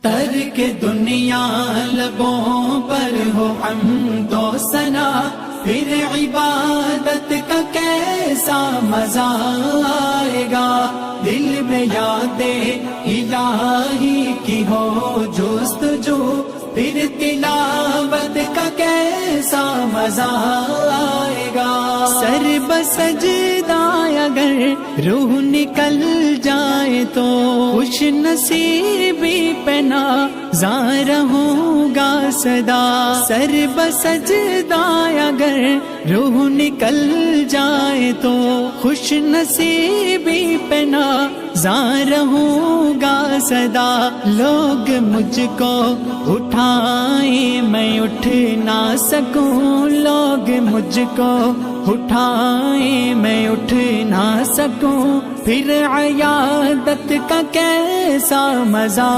ترک دنیا لبوں پر ہو حمد و ثنا، پھر عبادت کا کیسا مزہ آئے گا، دل میں یاد الہی کی ہو جستجو، پھر تلاوت کا کیسا مزہ آئے گا۔ سر بسجدہ اگر روح نکل جائے تو خوش نصیبی پہ نازاں رہوں گا سدا، سر بسجدہ اگر روح نکل جائے تو خوش نصیبی پہ نازاں رہوں گا سدا۔ لوگ مجھ کو اٹھائیں میں اٹھ نہ سکوں، لوگ مجھ کو اٹھائیں میں اٹھ نہ سکوں، پھر عیادت کا کیسا مزہ